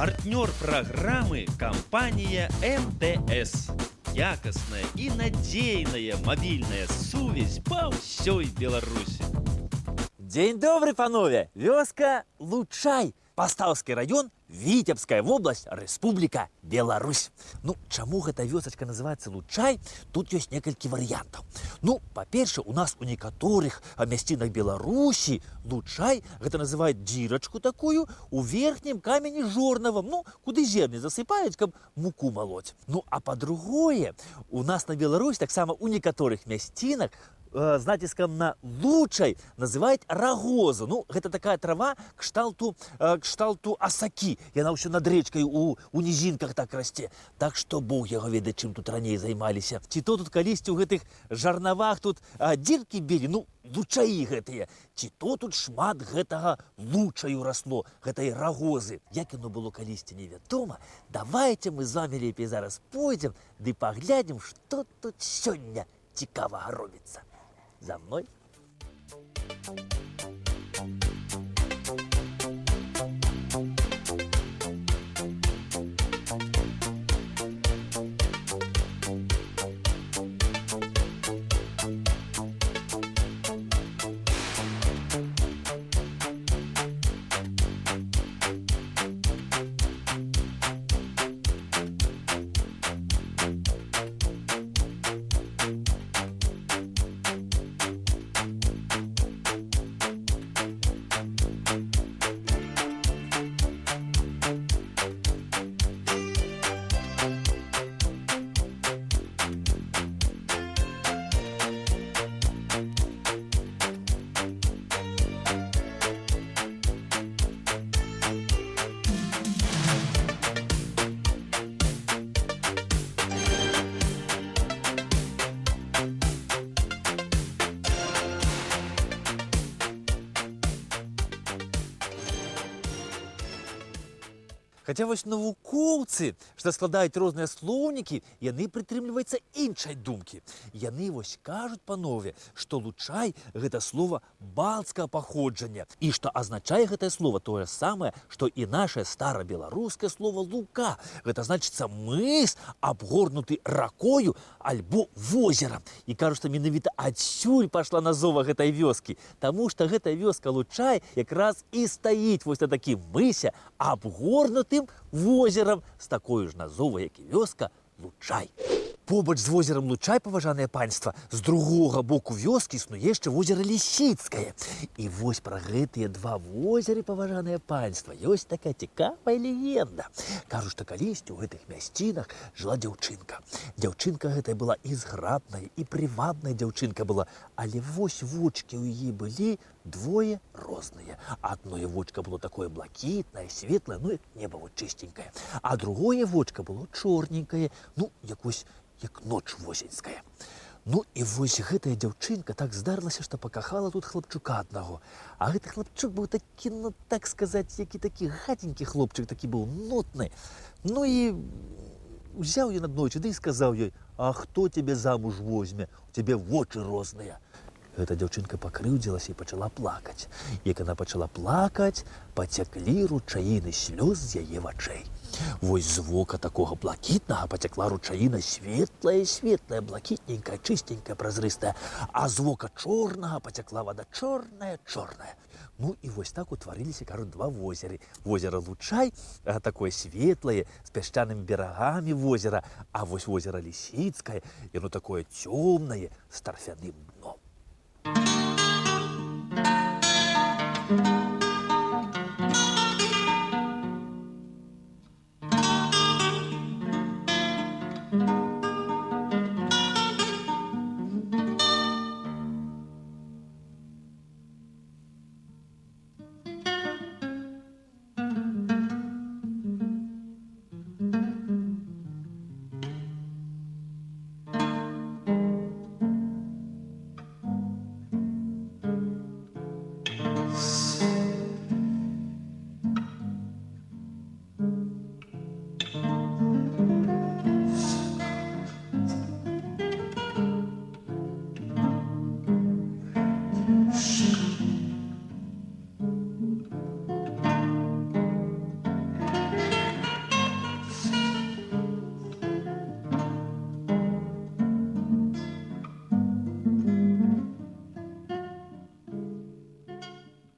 Партнер программы – компания МТС. Якостная и надейная мобильная сувязь по всей Беларуси. Дзень добры, панове! Вёска Лучай, Пастаўскі район, Витебская область, Республика Беларусь. Ну, чаму гэта вёсачка называецца Лучай, тут ёсць некалькі варыянтаў. Ну, па-першае, у нас у некаторых мясцінах Беларусі Лучай гэта называюць дзірачку такую у верхнім камені жорнавым, ну, куды зерні засыпаюць, каб муку малоць. Ну, а па-другое, у нас на Беларусь таксама у некаторых мясцінах з націскам на лучай называюць рагозу. Ну, гэта такая трава кшталту асакі. Яна ўсё над рэчкай у нізінках так расце. Так што Бог яго ведае, чым тут раней займаліся. Ці то тут калісьці ў гэтых жарнавах тут дзіркі білі, ну, лучаі гэтыя. Ці то тут шмат гэтага лучаю расло, гэтай рагозы. Як яно было калісьці, невядома. Давайте мы з вамі лепей зараз пойдзем ды паглядзім, што тут сёння цікавага робіцца. За мной. Хаця вось навукоўцы, што складаюць розныя слоўнікі, яны прытрымліваюцца іншай думкі. Яны вось кажуць, панове, што лучай – гэта слова балцкага паходжання. І што азначае гэтае слова тое самае, што і нашае старабеларускае слова лука. Гэта значыцца мыс, абгорнуты ракою альбо возерам. І кажуць, што менавіта адсюль пайшла назова гэтай вёскі. Таму што гэтая вёска Лучай якраз і стаіць вось на такім мысе, абгорнутым возерам з такой ж назовай, як і вёска Лучай. Побач з возерам Лучай, паважанае панства, з другога боку вёскі існуе яшчэ возера Лісіцкае. І вось пра гэтыя два возеры, паважанае панства, ёсць такая цікавая легенда. Кажуць, што калісьці ў гэтых мясцінах жыла дзяўчынка. Дзяўчынка гэтая была і зграбная, і прывабная дзяўчынка была, але вось вочкі ў яе былі двое розныя. Адное вочка было такое блакітнае, светлае, ну, як неба вот чыстенькае. А другое вочка было чорненькае, ну, як ноч восеньская. Ну і вось гэтая дзяўчынка так здарылася, што пакахала тут хлапчука аднаго. А гэты хлапчук быў такі, ну, так сказаць, які такі гадзенькі хлопчык, такі быў нотны. Ну і узяў ён аднойчы, ды і сказаў ёй: «А хто цябе замуж возьме? У цябе вочы розныя». Гэта дзяўчынка пакрыўдзілася і пачала плакаць. Як яна пачала плакаць, пацяклі ручаіны слёз з яе вачэй. Вось з вока такога блакітнага пацякла ручаіна светлая, блакітненькая, чыстенькая, празрыстая, а з вока чорнага пацякла вада чорная. Ну і вось так утварыліся, кажуць, два возеры. Возера Лучай, такое светлае, з пясчанымі берагамі возера, а вось возера Лісіцкае, яно такое цёмнае, з тарфяным дном.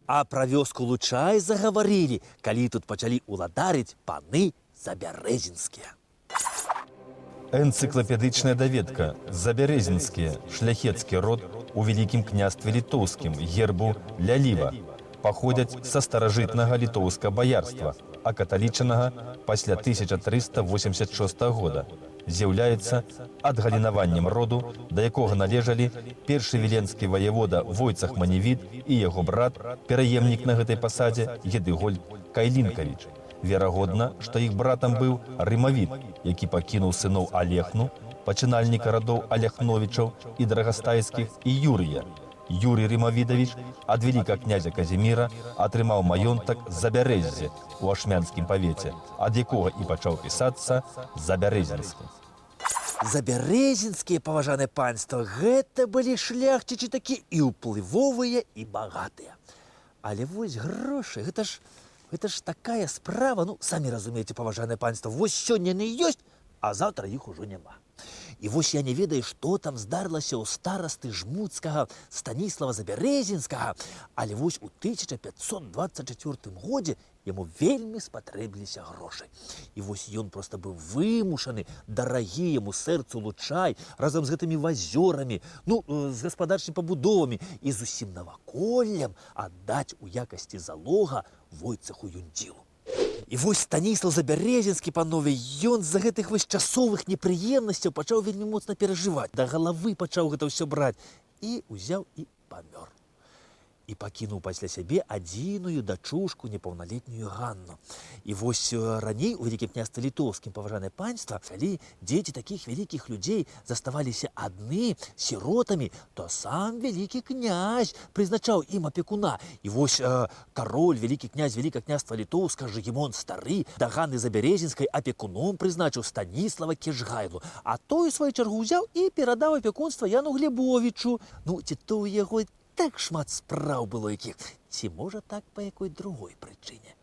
А пра вёску Лучай загаварылі, калі тут пачалі ўладарыць паны забярэзінскія. Энцыклапедычная даведка. Забярэзінскія, шляхецкі род у Вялікім княстве літоўскім, гербу Ляліва, паходзяць са старажытнага літоўскага баярства, акаталічанага пасля 1386 года. З'яўляецца адгалінаваннем роду, да якога належалі першы віленскі ваявода Войцах Маневід і яго брат, пераемнік на гэтай пасадзе Едыголь Кайлінкавіч. Верагодна, што іх братам быў Рымавід, які пакінуў сыноў Алехну, пачынальніка радоў Аляхновічаў і Драгастайскіх, і Юрыя. Юрий Рымавідавіч ад вялікага князя Казіміра атрымаў маёнтак Забярэззе ў Ашмянскім павеце, ад якога і пачаў пісацца Забярэзінскі. Забярэзінскія, паважанае панства, гэта былі шляхцічы такі і ўплывовыя, і багатыя. Але вось грошы, гэта ж такая справа, ну, самі разумееце, паважанае панства, вось сёння яны ёсць, а заўтра іх ужо няма. І вось я не ведаю, што там здарылася ў старасты жмуцкага Станіслава Забярэзінскага, але вось у 1524 годзе яму вельмі спатрэбіліся грошы. І вось ён проста быў вымушаны, дарагі яму сэрцу Лучай, разам з гэтымі вазёрамі, ну, з гаспадарчымі пабудовамі і з усім наваколлем аддаць у якасці залога Войцаху Юндзілу. І вось Станіслав Забярэзінскі, панове, ён з-за гэтых вось часовых непрыемнасцяў пачаў вельмі моцна перажываць, да галавы пачаў гэта ўсё браць і ўзяў і памёр. І пакінуў пасля сябе адзіную дачушку, непаўналетнюю Ганну. І вось раней у Вялікім княстве літоўскім, паважанае панства, калі дзеці такіх вялікіх людзей заставаліся адны, сіротамі, то сам вялікі князь прызначаў ім апекуна. І вось кароль, вялікі князь Вялікага княства літоўскага Жыгімон Стары да Ганны Забярэзінскай апекуном прызначыў Станіслава Кежгайлу, а той у сваю чаргу ўзяў і перадаў апекунства Яну Глебовічу. Ну, ці то ў яго так шмат спраў было якіх, ці можа так па якой другой прычыне.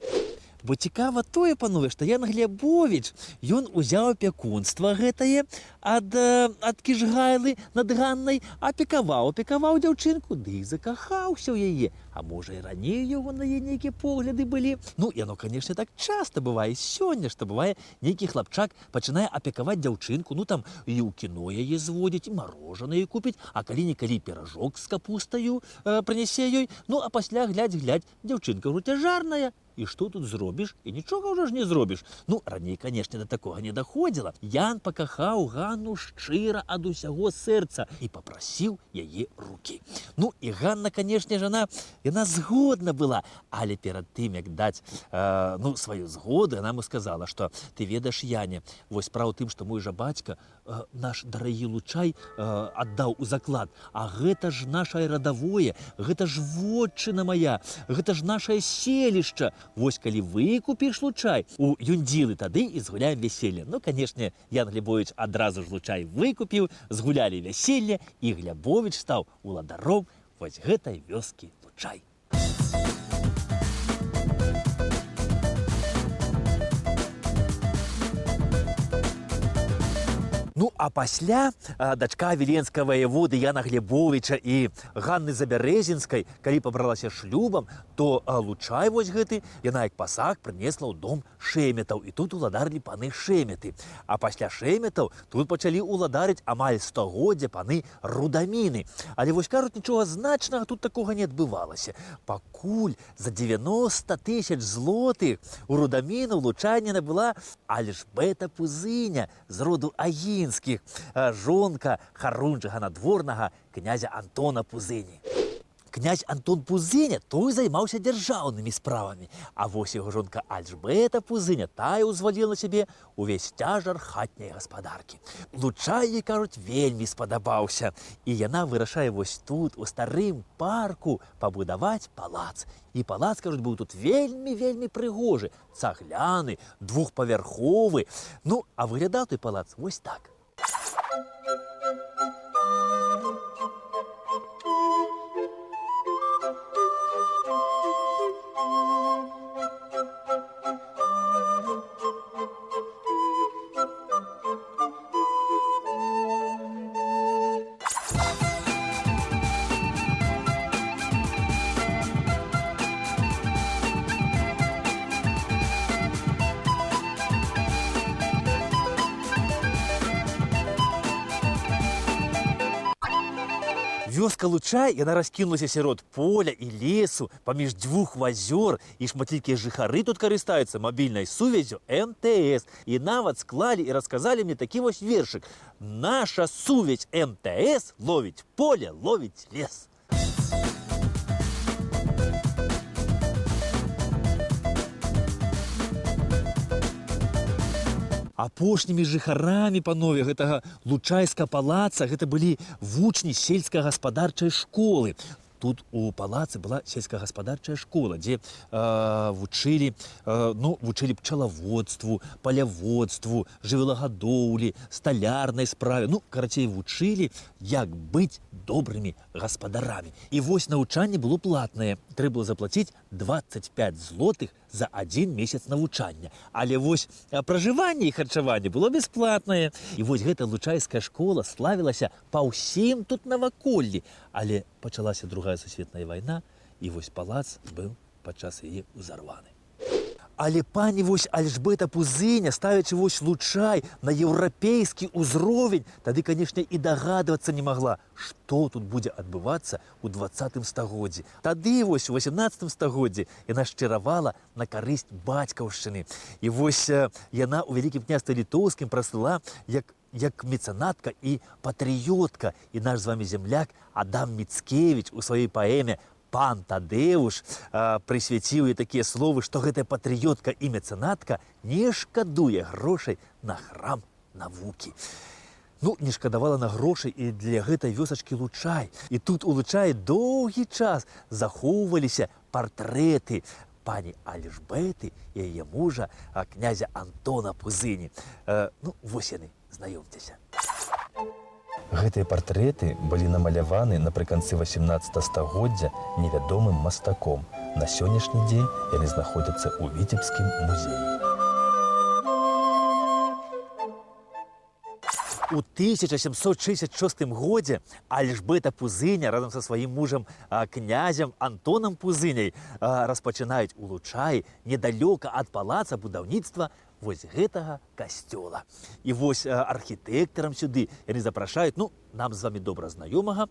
Бо цікава тое, панове, што Ян Глебовіч, ён узяў апякунства гэтае ад Кіжгайлы над Ганнай, апекаваў дзяўчынку, ды і закахаўся ў яе. А можа, і раней яго на яе нейкія погляды былі. Ну, яно, канешне, так часта бывае сёння, што бывае, нейкі хлапчак пачынае апекаваць дзяўчынку, ну, там, і ў кіно яе зводзіць, і марожанае купіць, а калі-нікалі піражок з капустаю прынясе ёй, ну, а пасля глядзь, дзяўчынка ўжо цяжарная. І што тут зробіш? І нічога ўжо ж не зробіш. Ну, раней, канешне, да такога не даходзіла. Ян пакахаў Ганну шчыра ад усяго сэрца і папрасіў яе рукі. Ну, і Ганна, канешне ж, яна згодна была, але перад тым, як даць сваю згоду, яна яму сказала, што ты ведаеш, Яне, вось справа ў тым, што мой жа бацька, наш дарагі Лучай, аддаў у заклад, а гэта ж нашае радавое, гэта ж вотчына мая, гэта ж нашае селішча. Вось калі выкупіш Лучай у Юндзілы, тады і згуляем вяселле. Ну, канешне, Ян Глебовіч адразу ж Лучай выкупіў, згулялі вяселле, і Глебовіч стаў уладаром вось гэтай вёскі Лучай. Ну, а пасля дачка віленскага ваяводы Яна Глебовіча і Ганны Забярэзінскай, калі пабралася шлюбам, то Лучай вось гэты, яна як пасаг прынесла ў дом Шемятаў, і тут уладарылі паны Шемяты. А пасля Шемятаў тут пачалі уладарыць амаль стагоддзя паны Рудаміны. Але вось кажуць, нічога значнага тут такога не адбывалася. Пакуль за 90 000 злотых у Рудамінаў Лучай не набыла альж бэта Пузыня з роду Агін, жонка харунжага надворнага князя Антона Пузыні. Князь Антон Пузыня, той займаўся дзяржаўнымі справамі, а вось яго жонка Альжбета Пузыня, тая ўзваліла на сябе увесь цяжар хатняй гаспадаркі. Лучай, ей кажуць, вельмі спадабаўся, і яна вырашае вось тут, у старым парку, пабудаваць палац. І палац, кажуць, быў тут вельмі прыгожы, цагляны, двухпавярховы. Ну, а выглядаў той палац вось так. Вёска Лучай, яна раскінулася сярод поля і лесу, паміж дзвюх азёр, і шматлікія жыхары тут карыстаюцца мабільнай сувяззю МТС. І нават склалі і расказалі мне такі вось вершык. Наша сувязь МТС ловіць поле, ловіць лес. Апошнімі жыхарамі, панове, гэтага лучайска палаца гэта былі вучні сельскагаспадарчай школы. Тут у палацы была сельскагаспадарчая школа, дзе вучылі пчелаводству, паляводству, жывёлагадоўлі, сталярнай справе. Карацей, вучылі, як быць добрымі гаспадарамі. І вось навучанне было платнае. Трэба было заплаціць 25 злотых за 1 месяц навучання. Але вось пражыванне і харчаванне было бясплатнае. І вось гэта лучайская школа славілася па ўсім тут наваколлі. Але пачалася Другая сусветная вайна, і вось палац быў падчас яе ўзарваны. Але пані вось Альжбета Пузыня, ставячы вось Лучай на еўрапейскі ўзровень, тады, канешне, і дагадвацца не магла, што тут будзе адбывацца ў 20 стагоддзі. Тады вось у 18 стагоддзі яна шчыравала на карысць бацькаўшчыны. І вось яна ў Вялікім княстве Літоўскім праслала як мецэнатка і патрыётка. І наш з вамі земляк Адам Міцкевіч у сваёй паэме «Пан Тадэуш» прысвяціў ёй такія словы, што гэтая патрыётка і мецэнатка не шкадуе грошай на храм навукі. Не шкадавала на грошай і для гэтай вёсачкі Лучай. І тут у Лучаі доўгі час захоўваліся партрэты пані Альжбеты і яе мужа, князя Антона Пузыні. Вось яны, знаёмцеся. Гэтыя партрэты былі намаляваны напрыканцы 18 стагоддзя невядомым мастаком. На сённяшні дзень яны знаходзяцца ў Віцебскім музеі. У 1766 годзе Альжбета Пузыня разам са сваім мужам князем Антонам Пузыняй распачынаюць у Лучаі недалёка ад палаца будаўніцтва вось гэтага касцёла. І вось архітэктарам сюды яны запрашаюць, нам з вамі добра знаёмага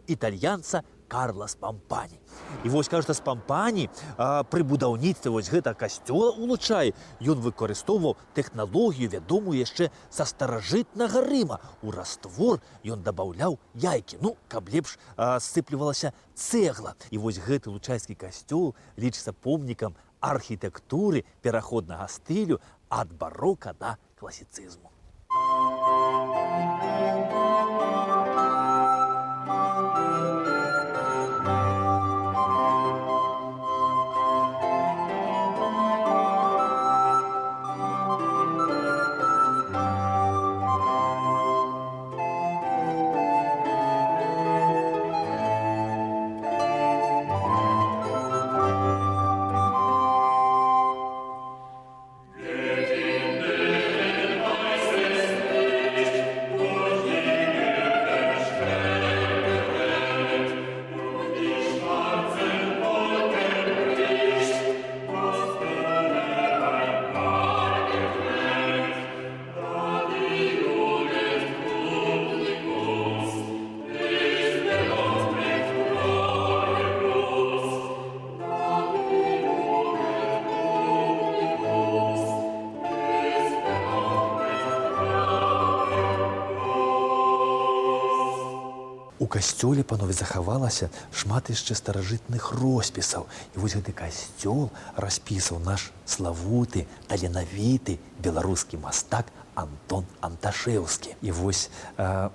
італьянца Карла Спампані. І вось, кажа, Спампані пры будаўніцтве вось гэтага касцёла ў Лучаі ён выкарыстоўваў тэхналогію, вядомую яшчэ са старажытнага Рыма. У раствор ён дабаўляў яйкі, каб лепш сцыплівалася цэгла. І вось гэты лучайскі касцёл лічыцца помнікам архітэктуры пераходнага стылю ад барока да класіцызму. У касцёле, панове, захавалася шмат яшчэ старажытных роспісаў. І вось гэты касцёл распісаў наш славуты, таленавіты беларускі мастак Антон Анташэўскі. І вось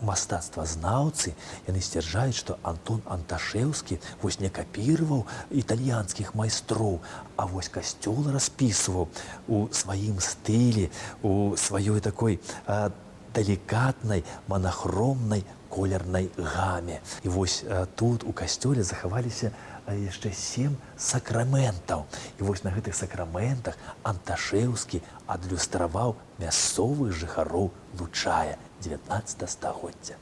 мастацтвазнаўцы, яны сцвярджаюць, што Антон Анташэўскі вось не капіраваў італьянскіх майстроў, а вось касцёл распісваў у сваім стылі, у сваёй такой далікатнай, манахромнай колернай гаме. І вось тут у касцёле захаваліся яшчэ 7 сакраментаў. І вось на гэтых сакраментах Анташэўскі адлюстраваў мясцовых жыхароў Лучая 19 стагоддзя.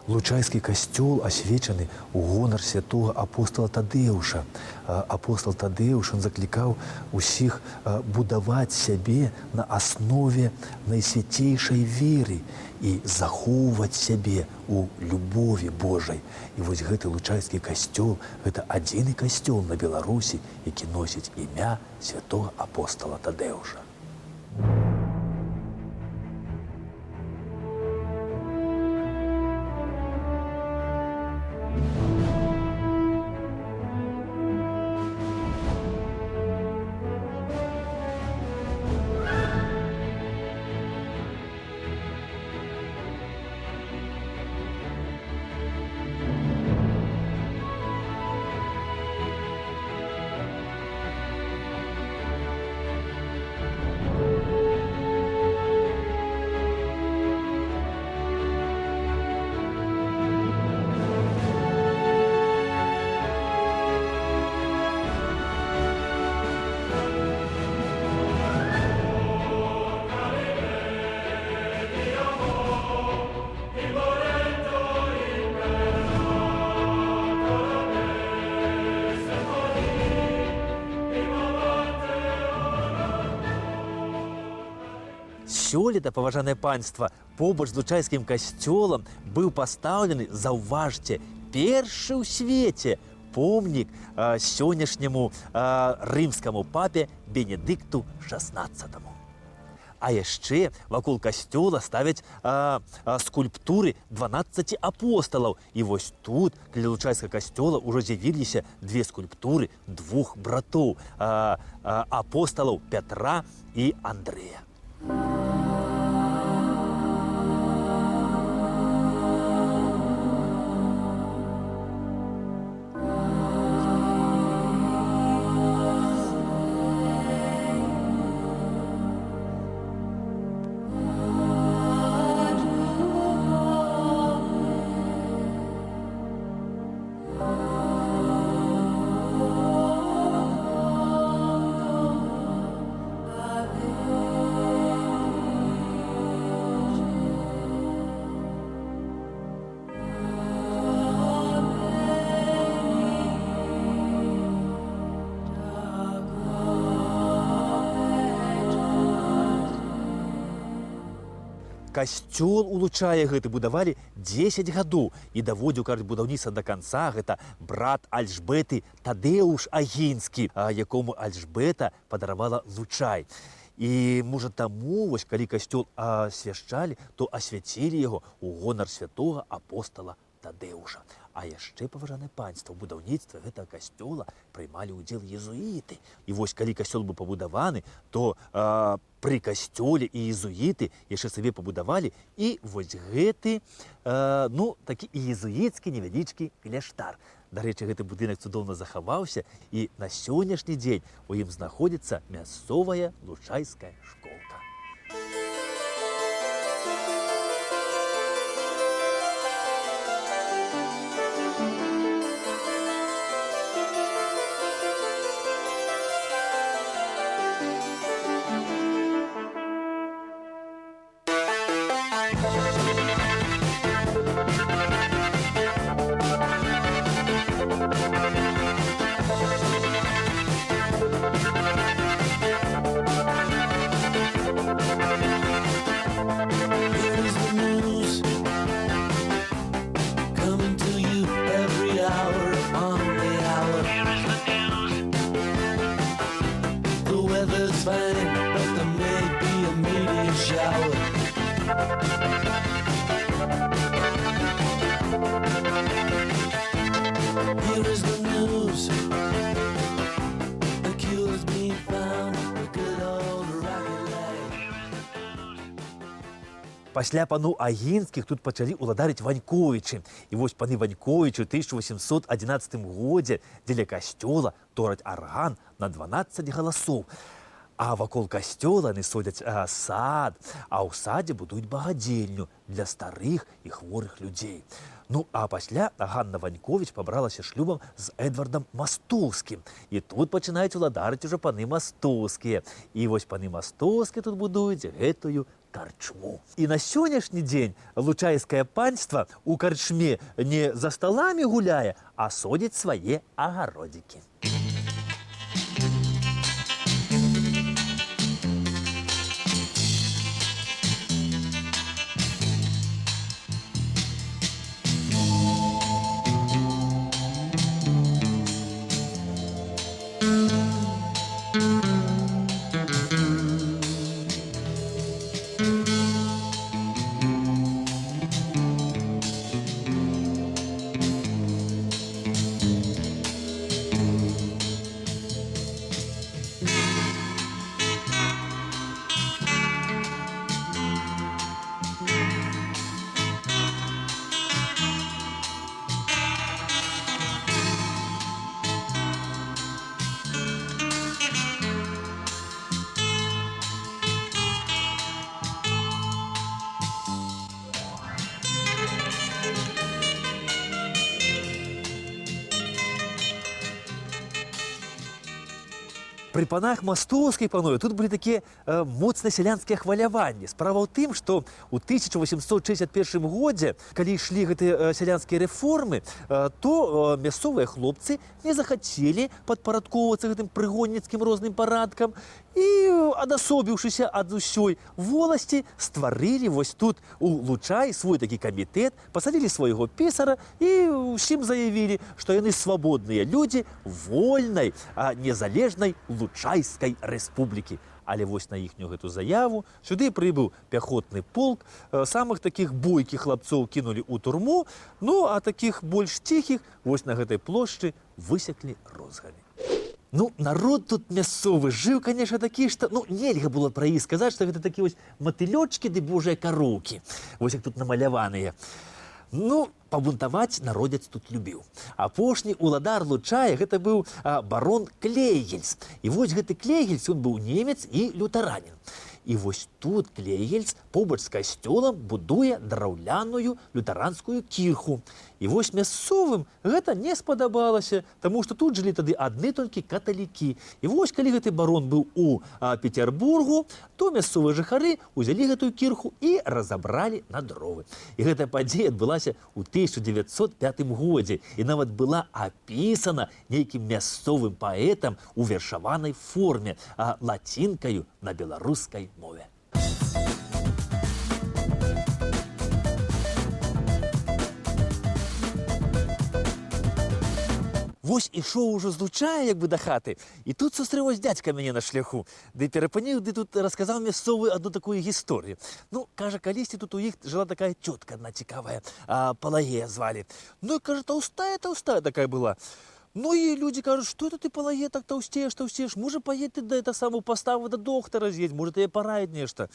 Лучайскі касцёл асвечаны ў гонар святого апостола Тадэуша. Апостол Тадэуш он заклікаў усіх будаваць сябе на аснове найсвяцейшай веры і захоўваць сябе у любові Божай. І вось гэты лучайскі касцёл – гэта адзіны касцёл на Беларусі, які носіць імя святого апостола Тадэуша. Сёлета, паважанае панства, побач з лучайскім касцёлам быў пастаўлены, заўважце, першы ў свеце помнік сённяшняму рымскаму папе Бенедыкту XVI. А яшчэ вакол касцёла ставяць скульптуры 12 апосталаў. І вось тут, каля лучайскага касцёла, ужо з'явіліся две скульптуры двух братоў, апосталаў Пятра і Андрэя. Касцёл у Лучае гэты будавалі 10 гадоў і даводзіў, кажуць, будаўніцтва да канца гэта брат Альжбеты Тадэуш Агінскі, якому Альжбета падаравала Лучай. І, можа, таму, вось, калі касцёл асвяшчалі, то асвяцілі яго ў гонар святога апостола Тадэуша. А яшчэ, паважанае панства, у будаўніцтве гэтага касцёла прымалі ўдзел езуіты. І вось, калі касцёл быў пабудаваны, то пры касцёле і езуіты яшчэ сабе пабудавалі і вось гэты, такі езуіцкі невялічкі кляштар. Дарэчы, гэты будынак цудоўна захаваўся, і на сённяшні дзень у ім знаходзіцца мясцовая лучайская школка. Пасля паноў Агінскіх тут пачалі ўладарыць Ваньковічы. І вось паны Ваньковічы ў 1811 годзе дзеля касцёла тораць арган на 12 галасоў. А вакол касцёла яны садзяць сад, а ў садзе будуюць багадзельню для старых і хворых людзей. Ну, а пасля Ганна Ваньковіч пабралася шлюбам з Эдвардам Мастоўскім. І тут пачынаюць уладарыць ужо паны Мастоўскія. І вось паны Мастоўскія тут будуюць гэтую карчму. І на сённяшні дзень лучайскае панства у карчме не за столами гуляе, а содзіць свае агародзікі. При панах Мастоўскай, панове, тут былі такія моцныя сялянскія хваляванні. Справа ў тым, што ў 1861 годзе, калі ішлі гэтыя сялянскія рэформы, то мясцовыя хлопцы не захацелі падпарадкоўвацца гэтым прыгонніцкім розным парадкам і, адасобіўшыся ад усёй воласці, стварылі вось тут у Лучаі свой такі камітэт, пасадзілі свайго пісара і ўсім заявілі, што яны свабодныя людзі вольнай, незалежнай Лучайскай рэспублікі. Але вось на іхнюю гэту заяву сюды прыбыў пяхотны полк, самых такіх бойкіх хлапцоў кінулі ў турму, ну а такіх больш ціхіх вось на гэтай плошчы высеклі розгамі. Ну, народ тут мясцовы жыў, конечно, такі, што, ну, нельга было пра іх сказаць, што гэта такія вось матылёчкі ды божыя кароўкі, вось як тут намаляваныя. Ну, пабунтаваць народец тут любіў. Апошні уладар Лучая гэта быў барон Клейгельс. І вось гэты Клейгельс, ён быў немец і лютэранін. І вось тут Клейгельс побач з касцёлам будуе драўляную лютэранскую кірху. І вось мясцовым гэта не спадабалася, таму што тут жылі тады адны толькі каталікі. І вось калі гэты барон быў у Петербургу, то мясцовыя жыхары ўзялі гэтую кірху і разабралі на дровы. І гэтая падзея адбылася ў 1905 годзе і нават была апісана нейкім мясцовым паэтам у вершаванай форме, лацінкаю на беларускай мове. Вось ішоў ужо з Лучая, як бы да хаты, і тут сустрэў вось дзядзька мяне на шляху. Ды перапыніў, ды тут расказаў мясцовую адну такую гісторыю. Ну, кажа, калісьці тут у іх жыла такая цётка адна цікавая, Палагея звалі. Ну, і, кажа, таўстая такая была. Ну і людзі кажуць, што это ты, Палагея, так таўсцееш, можа, паедь ты да саму паставу да доктара з'едзь, можа, тебе параіць нешта.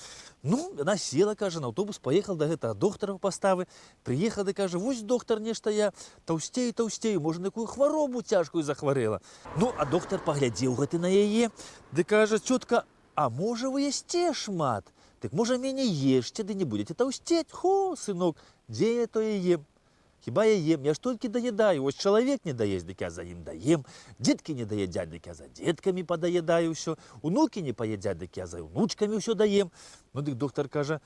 Ну, яна села, кажа, на аўтобус, паехала да гэтага доктара паставы, прыехала, ды кажа, вось, доктар, нешта я таўсцею, можа, на якую хваробу цяжкую захварэла. Ну, а доктар паглядзеў гэты на яе, ды кажа, цётка, а можа, вы ясце шмат? Дык, можа, меней ешце, ды не будзеце таўсцець? Хо, сынок, дзе я то я ем? Хіба я ем, я ж толькі даедаю. Вось чалавек не даесть, дык я за ім даем. Дзеткі не даедзяць, дык я за дзеткамі падаедаю ўсё. Унукі не паедзяць, дык я за унучкамі ўсё даем. Ну, дык доктар кажа,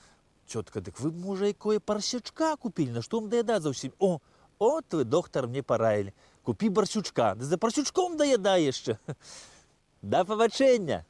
цётка, дык вы, можа, якое парсячка купілі, на што вам даядаць за ўсім? О, от вы, доктар, мне параілі. Купі барсючка, ды за парсючком даедай яшчэ. Да пабачэння!